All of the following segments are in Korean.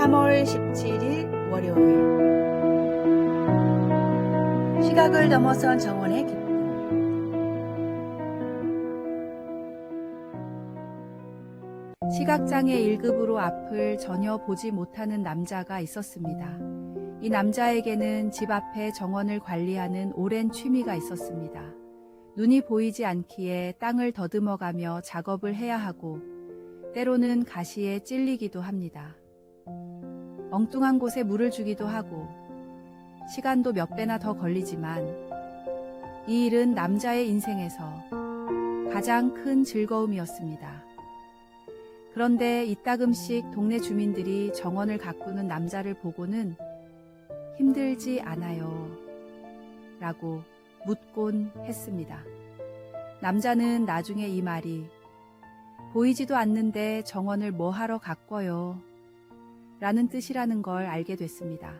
3월 17일 월요일 시각을 넘어선 정원의 기쁨. 시각장애 1급으로 앞을 전혀 보지 못하는 남자가 있었습니다. 이 남자에게는 집 앞에 정원을 관리하는 오랜 취미가 있었습니다. 눈이 보이지 않기에 땅을 더듬어가며 작업을 해야 하고 때로는 가시에 찔리기도 합니다. 엉뚱한 곳에 물을 주기도 하고 시간도 몇 배나 더 걸리지만 이 일은 남자의 인생에서 가장 큰 즐거움이었습니다. 그런데 이따금씩 동네 주민들이 정원을 가꾸는 남자를 보고는 힘들지 않아요 라고 묻곤 했습니다. 남자는 나중에 이 말이 보이지도 않는데 정원을 뭐 하러 가꿔요 라는 뜻이라는 걸 알게 됐습니다.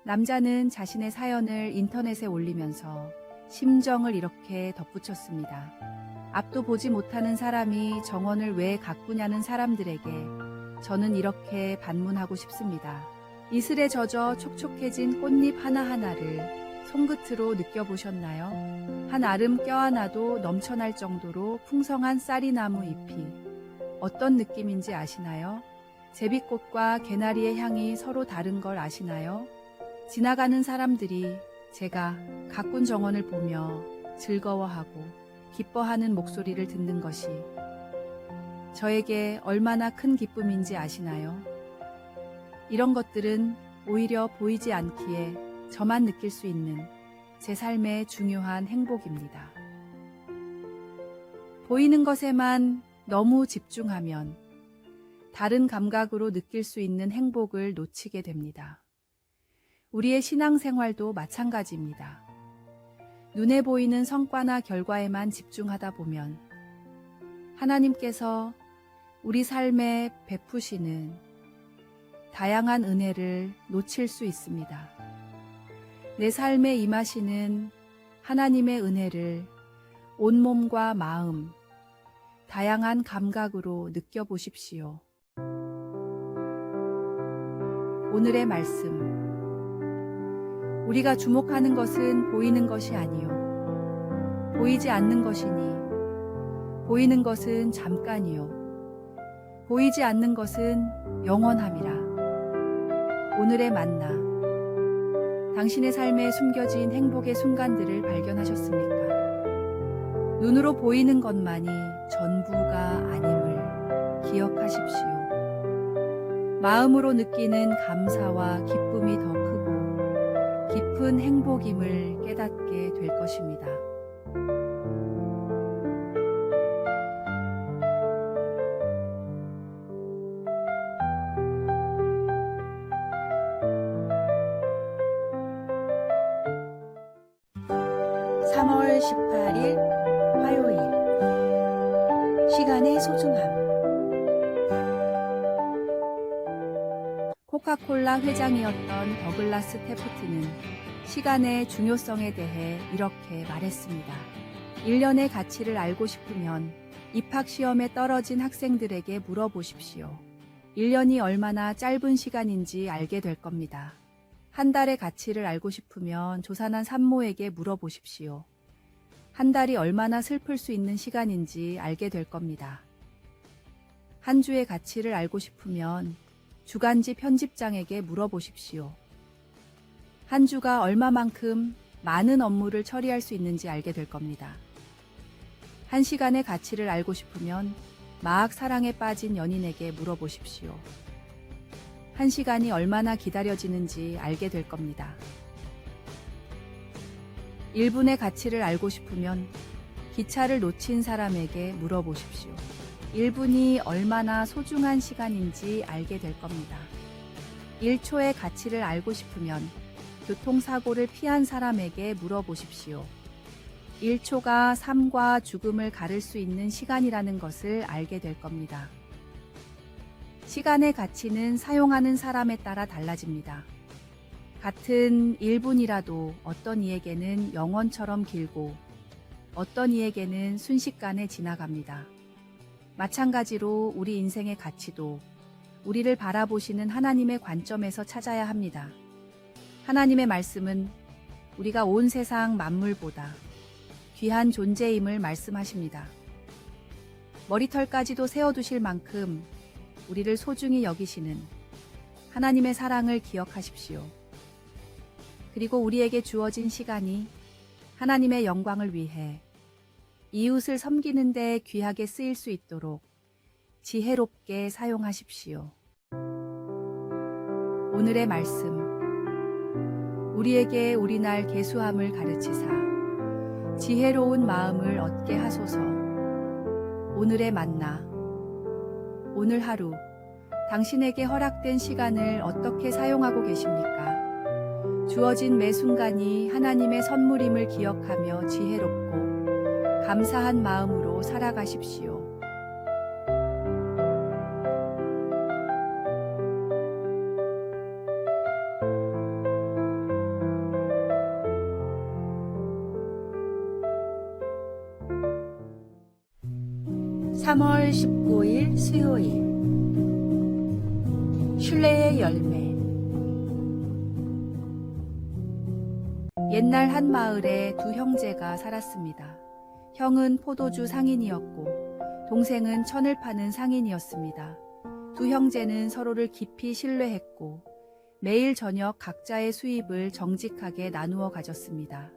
남자는 자신의 사연을 인터넷에 올리면서 심정을 이렇게 덧붙였습니다. 앞도 보지 못하는 사람이 정원을 왜 가꾸냐는 사람들에게 저는 이렇게 반문하고 싶습니다. 이슬에 젖어 촉촉해진 꽃잎 하나하나를 손끝으로 느껴보셨나요? 한 알음 껴안아도 넘쳐날 정도로 풍성한 쌀이나무 잎이 어떤 느낌인지 아시나요? 제비꽃과 개나리의 향이 서로 다른 걸 아시나요? 지나가는 사람들이 제가 가꾼 정원을 보며 즐거워하고 기뻐하는 목소리를 듣는 것이 저에게 얼마나 큰 기쁨인지 아시나요? 이런 것들은 오히려 보이지 않기에 저만 느낄 수 있는 제 삶의 중요한 행복입니다. 보이는 것에만 너무 집중하면 다른 감각으로 느낄 수 있는 행복을 놓치게 됩니다. 우리의 신앙생활도 마찬가지입니다. 눈에 보이는 성과나 결과에만 집중하다 보면 하나님께서 우리 삶에 베푸시는 다양한 은혜를 놓칠 수 있습니다. 내 삶에 임하시는 하나님의 은혜를 온몸과 마음, 다양한 감각으로 느껴보십시오. 오늘의 말씀. 우리가 주목하는 것은 보이는 것이 아니요 보이지 않는 것이니 보이는 것은 잠깐이요 보이지 않는 것은 영원함이라. 오늘의 만나. 당신의 삶에 숨겨진 행복의 순간들을 발견하셨습니까? 눈으로 보이는 것만이 전부가 아님을 기억하십시오. 마음으로 느끼는 감사와 기쁨이 더 크고 깊은 행복임을 깨닫게 될 것입니다. (3월 18일) 화요일 시간의 소중함. 코카콜라 회장이었던 더글라스 테프트는 시간의 중요성에 대해 이렇게 말했습니다. 1년의 가치를 알고 싶으면 입학시험에 떨어진 학생들에게 물어보십시오. 1년이 얼마나 짧은 시간인지 알게 될 겁니다. 한 달의 가치를 알고 싶으면 조산한 산모에게 물어보십시오. 한 달이 얼마나 슬플 수 있는 시간인지 알게 될 겁니다. 한 주의 가치를 알고 싶으면 주간지 편집장에게 물어보십시오. 한 주가 얼마만큼 많은 업무를 처리할 수 있는지 알게 될 겁니다. 한 시간의 가치를 알고 싶으면 마악 사랑에 빠진 연인에게 물어보십시오. 한 시간이 얼마나 기다려지는지 알게 될 겁니다. 1분의 가치를 알고 싶으면 기차를 놓친 사람에게 물어보십시오. 1분이 얼마나 소중한 시간인지 알게 될 겁니다. 1초의 가치를 알고 싶으면 교통사고를 피한 사람에게 물어보십시오. 1초가 삶과 죽음을 가를 수 있는 시간이라는 것을 알게 될 겁니다. 시간의 가치는 사용하는 사람에 따라 달라집니다. 같은 1분이라도 어떤 이에게는 영원처럼 길고 어떤 이에게는 순식간에 지나갑니다. 마찬가지로 우리 인생의 가치도 우리를 바라보시는 하나님의 관점에서 찾아야 합니다. 하나님의 말씀은 우리가 온 세상 만물보다 귀한 존재임을 말씀하십니다. 머리털까지도 세어두실 만큼 우리를 소중히 여기시는 하나님의 사랑을 기억하십시오. 그리고 우리에게 주어진 시간이 하나님의 영광을 위해 이웃을 섬기는 데 귀하게 쓰일 수 있도록 지혜롭게 사용하십시오. 오늘의 말씀, 우리에게 우리날 계수함을 가르치사 지혜로운 마음을 얻게 하소서. 오늘의 만나, 오늘 하루 당신에게 허락된 시간을 어떻게 사용하고 계십니까? 주어진 매 순간이 하나님의 선물임을 기억하며 지혜롭고 감사한 마음으로 살아가십시오. (3월 19일) 수요일 신뢰의 열매. 옛날 한 마을에 두 형제가 살았습니다. 형은 포도주 상인이었고 동생은 천을 파는 상인이었습니다. 두 형제는 서로를 깊이 신뢰했고 매일 저녁 각자의 수입을 정직하게 나누어 가졌습니다.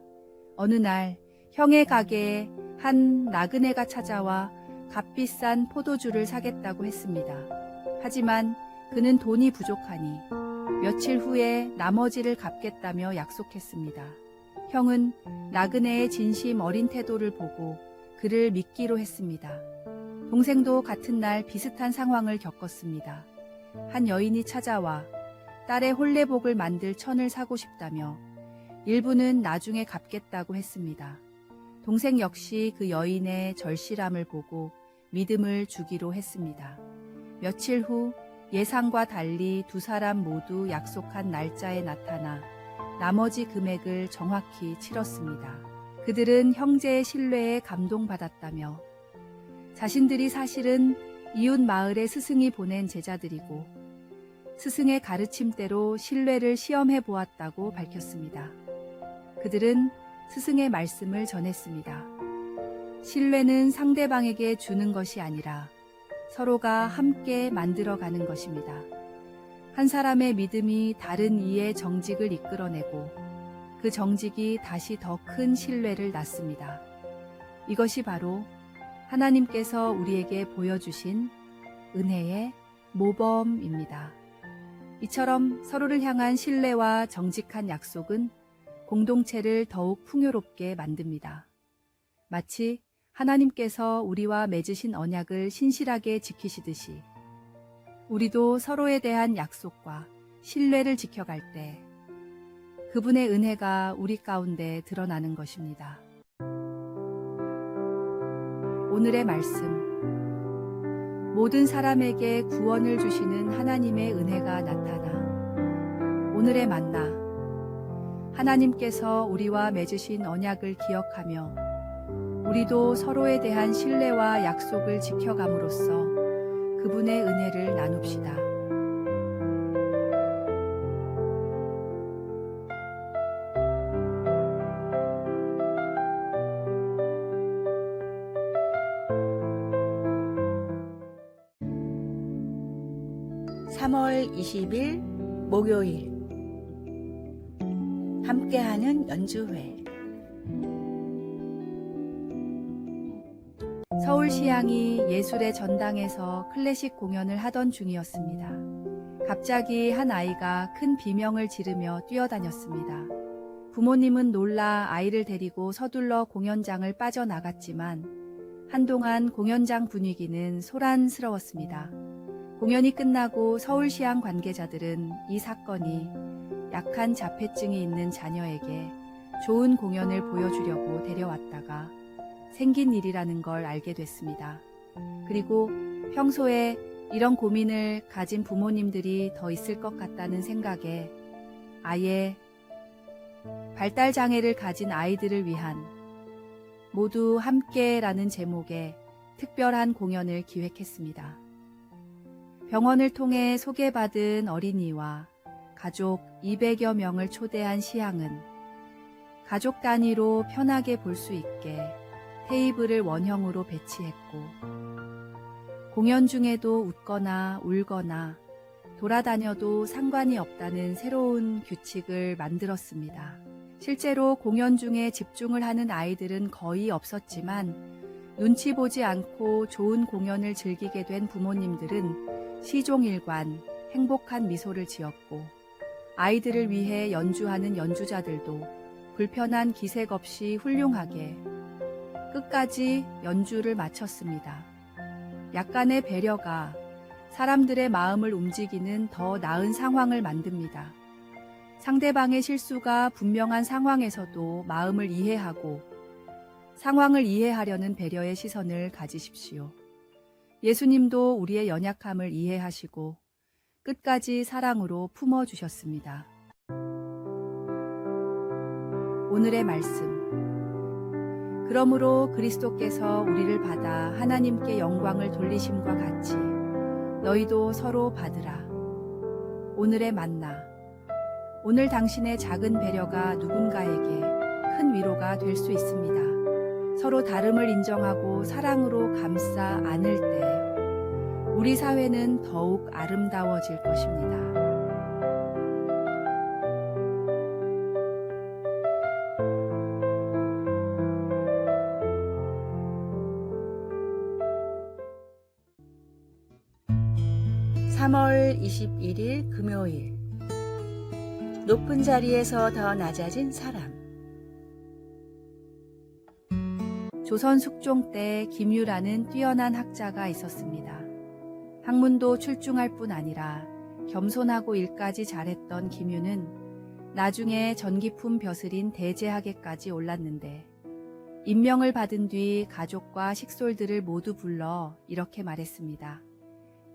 어느 날 형의 가게에 한 나그네가 찾아와 값비싼 포도주를 사겠다고 했습니다. 하지만 그는 돈이 부족하니 며칠 후에 나머지를 갚겠다며 약속했습니다. 형은 나그네의 진심 어린 태도를 보고 그를 믿기로 했습니다. 동생도 같은 날 비슷한 상황을 겪었습니다. 한 여인이 찾아와 딸의 혼례복을 만들 천을 사고 싶다며 일부는 나중에 갚겠다고 했습니다. 동생 역시 그 여인의 절실함을 보고 믿음을 주기로 했습니다. 며칠 후 예상과 달리 두 사람 모두 약속한 날짜에 나타나 나머지 금액을 정확히 치렀습니다. 그들은 형제의 신뢰에 감동받았다며 자신들이 사실은 이웃 마을의 스승이 보낸 제자들이고 스승의 가르침대로 신뢰를 시험해 보았다고 밝혔습니다. 그들은 스승의 말씀을 전했습니다. 신뢰는 상대방에게 주는 것이 아니라 서로가 함께 만들어가는 것입니다. 한 사람의 믿음이 다른 이의 정직을 이끌어내고 그 정직이 다시 더 큰 신뢰를 낳습니다. 이것이 바로 하나님께서 우리에게 보여주신 은혜의 모범입니다. 이처럼 서로를 향한 신뢰와 정직한 약속은 공동체를 더욱 풍요롭게 만듭니다. 마치 하나님께서 우리와 맺으신 언약을 신실하게 지키시듯이 우리도 서로에 대한 약속과 신뢰를 지켜갈 때 그분의 은혜가 우리 가운데 드러나는 것입니다. 오늘의 말씀, 모든 사람에게 구원을 주시는 하나님의 은혜가 나타나 오늘의 만나, 하나님께서 우리와 맺으신 언약을 기억하며 우리도 서로에 대한 신뢰와 약속을 지켜감으로써 그분의 은혜를 나눕시다. (3월 20일) 목요일 함께하는 연주회. 서울시향이 예술의 전당에서 클래식 공연을 하던 중이었습니다. 갑자기 한 아이가 큰 비명을 지르며 뛰어다녔습니다. 부모님은 놀라 아이를 데리고 서둘러 공연장을 빠져나갔지만 한동안 공연장 분위기는 소란스러웠습니다. 공연이 끝나고 서울시향 관계자들은 이 사건이 약한 자폐증이 있는 자녀에게 좋은 공연을 보여주려고 데려왔다가 생긴 일이라는 걸 알게 됐습니다. 그리고 평소에 이런 고민을 가진 부모님들이 더 있을 것 같다는 생각에 아예 발달장애를 가진 아이들을 위한 모두 함께라는 제목의 특별한 공연을 기획했습니다. 병원을 통해 소개받은 어린이와 가족 200여 명을 초대한 시향은 가족 단위로 편하게 볼 수 있게 테이블을 원형으로 배치했고, 공연 중에도 웃거나 울거나 돌아다녀도 상관이 없다는 새로운 규칙을 만들었습니다. 실제로 공연 중에 집중을 하는 아이들은 거의 없었지만 눈치 보지 않고 좋은 공연을 즐기게 된 부모님들은 시종일관 행복한 미소를 지었고, 아이들을 위해 연주하는 연주자들도 불편한 기색 없이 훌륭하게 끝까지 연주를 마쳤습니다. 약간의 배려가 사람들의 마음을 움직이는 더 나은 상황을 만듭니다. 상대방의 실수가 분명한 상황에서도 마음을 이해하고 상황을 이해하려는 배려의 시선을 가지십시오. 예수님도 우리의 연약함을 이해하시고 끝까지 사랑으로 품어주셨습니다. 오늘의 말씀. 그러므로 그리스도께서 우리를 받아 하나님께 영광을 돌리심과 같이 너희도 서로 받으라. 오늘의 만나. 오늘 당신의 작은 배려가 누군가에게 큰 위로가 될 수 있습니다. 서로 다름을 인정하고 사랑으로 감싸 안을 때 우리 사회는 더욱 아름다워질 것입니다. (3월 21일) 금요일. 높은 자리에서 더 낮아진 사람. 조선 숙종 때 김유라는 뛰어난 학자가 있었습니다. 학문도 출중할 뿐 아니라 겸손하고 일까지 잘했던 김유는 나중에 전기품 벼슬인 대제학에까지 올랐는데, 임명을 받은 뒤 가족과 식솔들을 모두 불러 이렇게 말했습니다.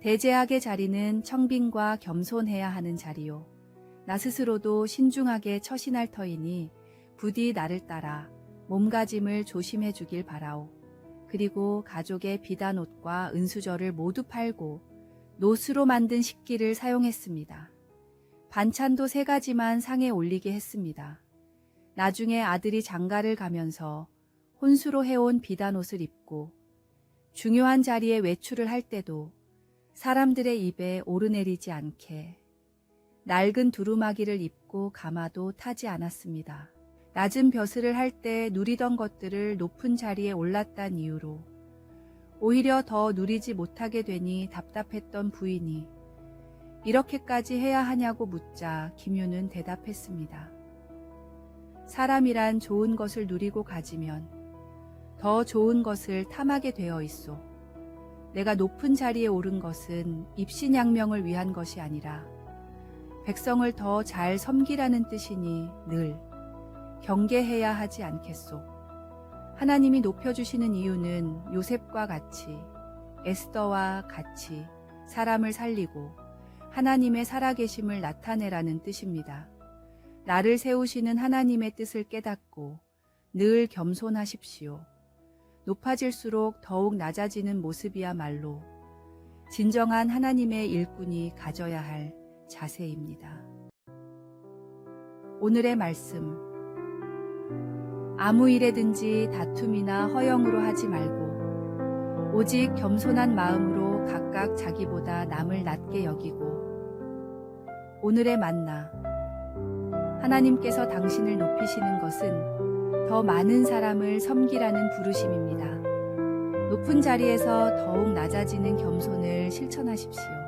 대제학의 자리는 청빈과 겸손해야 하는 자리요. 나 스스로도 신중하게 처신할 터이니 부디 나를 따라 몸가짐을 조심해 주길 바라오. 그리고 가족의 비단옷과 은수저를 모두 팔고 노수로 만든 식기를 사용했습니다. 반찬도 3가지만 상에 올리게 했습니다. 나중에 아들이 장가를 가면서 혼수로 해온 비단옷을 입고 중요한 자리에 외출을 할 때도 사람들의 입에 오르내리지 않게 낡은 두루마기를 입고 가마도 타지 않았습니다. 낮은 벼슬을 할 때 누리던 것들을 높은 자리에 올랐단 이유로 오히려 더 누리지 못하게 되니 답답했던 부인이 이렇게까지 해야 하냐고 묻자 김유는 대답했습니다. 사람이란 좋은 것을 누리고 가지면 더 좋은 것을 탐하게 되어 있소. 내가 높은 자리에 오른 것은 입신양명을 위한 것이 아니라 백성을 더 잘 섬기라는 뜻이니 늘 경계해야 하지 않겠소. 하나님이 높여주시는 이유는 요셉과 같이, 에스더와 같이 사람을 살리고 하나님의 살아계심을 나타내라는 뜻입니다. 나를 세우시는 하나님의 뜻을 깨닫고 늘 겸손하십시오. 높아질수록 더욱 낮아지는 모습이야말로 진정한 하나님의 일꾼이 가져야 할 자세입니다. 오늘의 말씀. 아무 일에든지 다툼이나 허영으로 하지 말고 오직 겸손한 마음으로 각각 자기보다 남을 낮게 여기고. 오늘의 만나. 하나님께서 당신을 높이시는 것은 더 많은 사람을 섬기라는 부르심입니다. 높은 자리에서 더욱 낮아지는 겸손을 실천하십시오.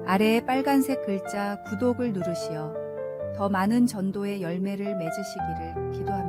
아래의 빨간색 글자 구독을 누르시어 더 많은 전도의 열매를 맺으시기를 기도합니다.